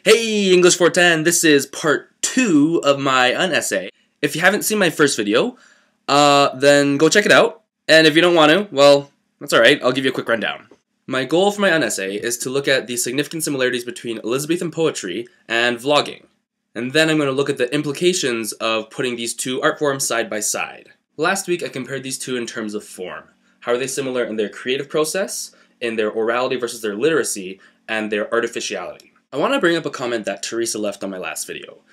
Hey English 410, this is part 2 of my Unessay. If you haven't seen my first video, then go check it out. And if you don't want to, well, that's alright, I'll give you a quick rundown. My goal for my Unessay is to look at the significant similarities between Elizabethan poetry and vlogging. And then I'm going to look at the implications of putting these two art forms side by side. Last week I compared these two in terms of form. How are they similar in their creative process, in their orality versus their literacy, and their artificiality. I want to bring up a comment that Teresa left on my last video.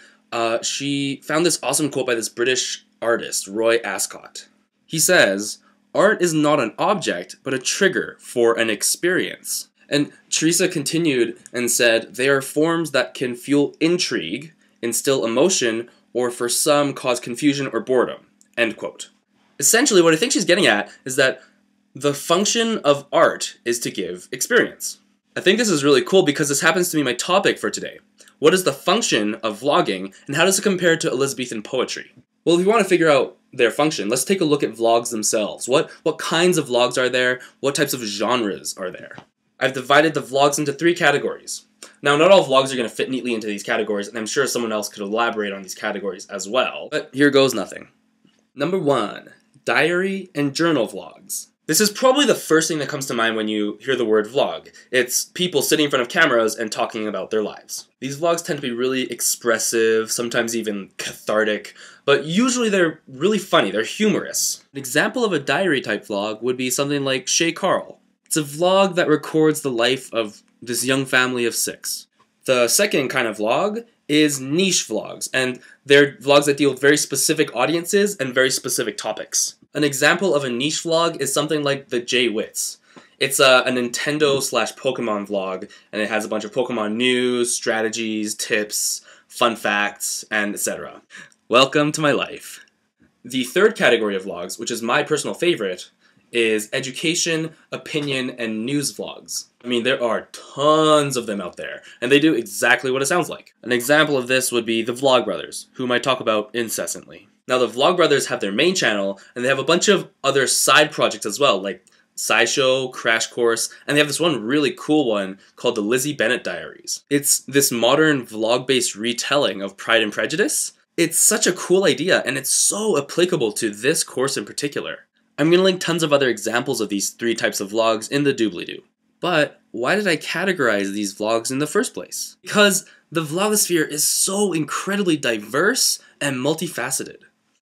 She found this awesome quote by this British artist, Roy Ascott. He says, "Art is not an object, but a trigger for an experience." And Teresa continued and said, "They are forms that can fuel intrigue, instill emotion, or for some cause confusion or boredom." End quote. Essentially, what I think she's getting at is that the function of art is to give experience. I think this is really cool because this happens to be my topic for today. What is the function of vlogging, and how does it compare to Elizabethan poetry? Well, if you want to figure out their function, let's take a look at vlogs themselves. What kinds of vlogs are there? What types of genres are there? I've divided the vlogs into 3 categories. Now, not all vlogs are going to fit neatly into these categories, and I'm sure someone else could elaborate on these categories as well, but here goes nothing. Number 1, diary and journal vlogs. This is probably the first thing that comes to mind when you hear the word vlog. It's people sitting in front of cameras and talking about their lives. These vlogs tend to be really expressive, sometimes even cathartic, but usually they're really funny, they're humorous. An example of a diary type vlog would be something like Shaycarl. It's a vlog that records the life of this young family of 6. The second kind of vlog is niche vlogs, and they're vlogs that deal with very specific audiences and very specific topics. An example of a niche vlog is something like TheJWittz. It's a Nintendo/Pokemon vlog, and it has a bunch of Pokemon news, strategies, tips, fun facts, and etc. Welcome to my life. The third category of vlogs, which is my personal favorite, is education, opinion, and news vlogs. I mean, there are tons of them out there, and they do exactly what it sounds like. An example of this would be the Vlogbrothers, whom I talk about incessantly. Now, the Vlogbrothers have their main channel, and they have a bunch of other side projects as well, like SciShow, CrashCourse, and they have this one really cool one called the Lizzie Bennet Diaries. It's this modern vlog-based retelling of Pride and Prejudice. It's such a cool idea, and it's so applicable to this course in particular. I'm going to link tons of other examples of these 3 types of vlogs in the doobly-doo. But why did I categorize these vlogs in the first place? Because the vlogosphere is so incredibly diverse and multifaceted.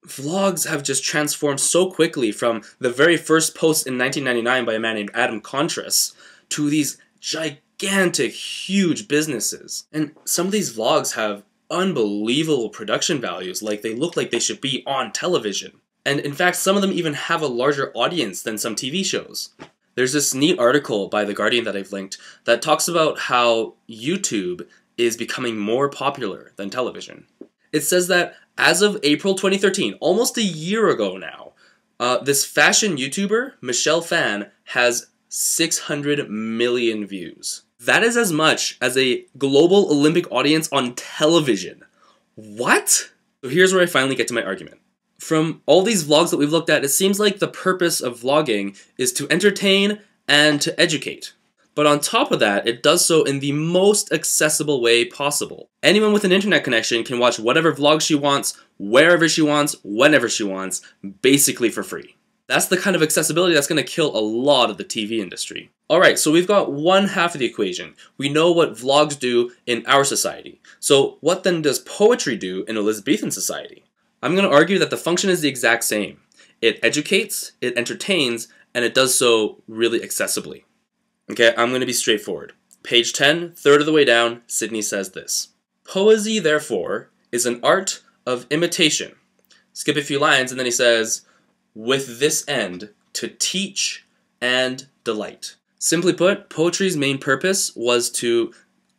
Vlogs have just transformed so quickly from the very first post in 1999 by a man named Adam Contras to these gigantic, huge businesses. And some of these vlogs have unbelievable production values, like they look like they should be on television. And in fact, some of them even have a larger audience than some TV shows. There's this neat article by The Guardian that I've linked that talks about how YouTube is becoming more popular than television. It says that as of April 2013, almost a year ago now, this fashion YouTuber, Phan, has 600 million views. That is as much as a global Olympic audience on television. What? So here's where I finally get to my argument. From all these vlogs that we've looked at, it seems like the purpose of vlogging is to entertain and to educate. But on top of that, it does so in the most accessible way possible. Anyone with an internet connection can watch whatever vlog she wants, wherever she wants, whenever she wants, basically for free. That's the kind of accessibility that's going to kill a lot of the TV industry. Alright, so we've got one half of the equation. We know what vlogs do in our society. So what then does poetry do in Elizabethan society? I'm going to argue that the function is the exact same. It educates, it entertains, and it does so really accessibly. Okay, I'm going to be straightforward. Page 10, third of the way down, Sidney says this. Poesy, therefore, is an art of imitation. Skip a few lines, and then he says, with this end, to teach and delight. Simply put, poetry's main purpose was to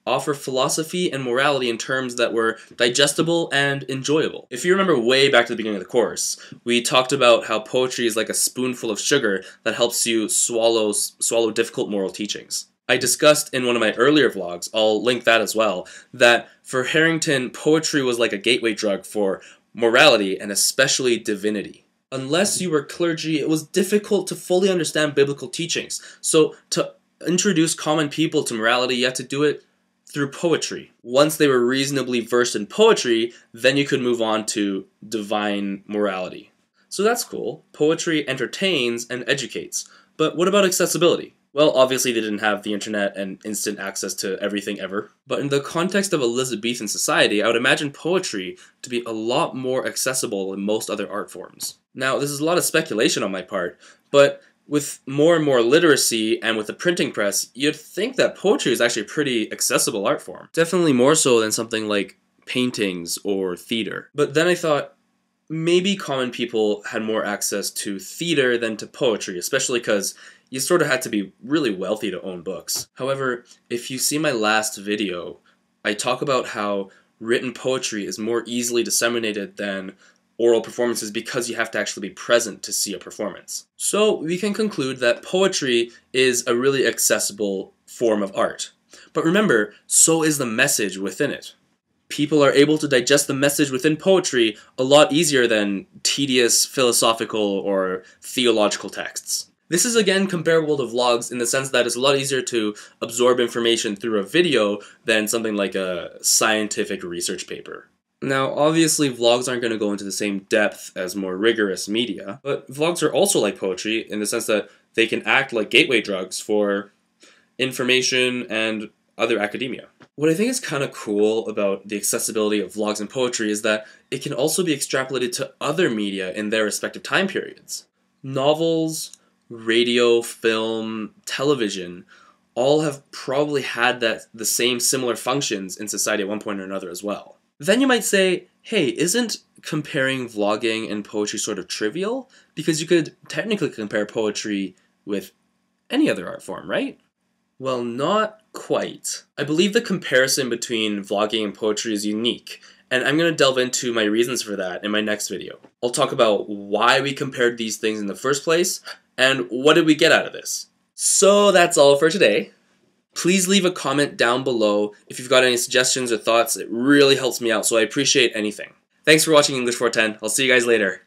offer philosophy and morality in terms that were digestible and enjoyable. If you remember way back to the beginning of the course, we talked about how poetry is like a spoonful of sugar that helps you swallow difficult moral teachings. I discussed in one of my earlier vlogs, I'll link that as well, that for Harrington, poetry was like a gateway drug for morality and especially divinity. Unless you were clergy, it was difficult to fully understand biblical teachings. So to introduce common people to morality, you have to do it through poetry. Once they were reasonably versed in poetry, then you could move on to divine morality. So that's cool. Poetry entertains and educates. But what about accessibility? Well, obviously they didn't have the internet and instant access to everything ever. But in the context of Elizabethan society, I would imagine poetry to be a lot more accessible than most other art forms. Now, this is a lot of speculation on my part, but with more and more literacy and with the printing press, you'd think that poetry is actually a pretty accessible art form. Definitely more so than something like paintings or theater. But then I thought, maybe common people had more access to theater than to poetry, especially because you sort of had to be really wealthy to own books. However, if you see my last video, I talk about how written poetry is more easily disseminated than oral performances because you have to actually be present to see a performance. So we can conclude that poetry is a really accessible form of art. But remember, so is the message within it. People are able to digest the message within poetry a lot easier than tedious philosophical or theological texts. This is again comparable to vlogs in the sense that it's a lot easier to absorb information through a video than something like a scientific research paper. Now, obviously vlogs aren't going to go into the same depth as more rigorous media, but vlogs are also like poetry in the sense that they can act like gateway drugs for information and other academia. What I think is kind of cool about the accessibility of vlogs and poetry is that it can also be extrapolated to other media in their respective time periods. Novels, radio, film, television, all have probably had the same similar functions in society at one point or another as well. Then you might say, hey, isn't comparing vlogging and poetry sort of trivial? Because you could technically compare poetry with any other art form, right? Well, not quite. I believe the comparison between vlogging and poetry is unique, and I'm going to delve into my reasons for that in my next video. I'll talk about why we compared these things in the first place, and what did we get out of this. So that's all for today. Please leave a comment down below if you've got any suggestions or thoughts. It really helps me out, so I appreciate anything. Thanks for watching English 410. I'll see you guys later.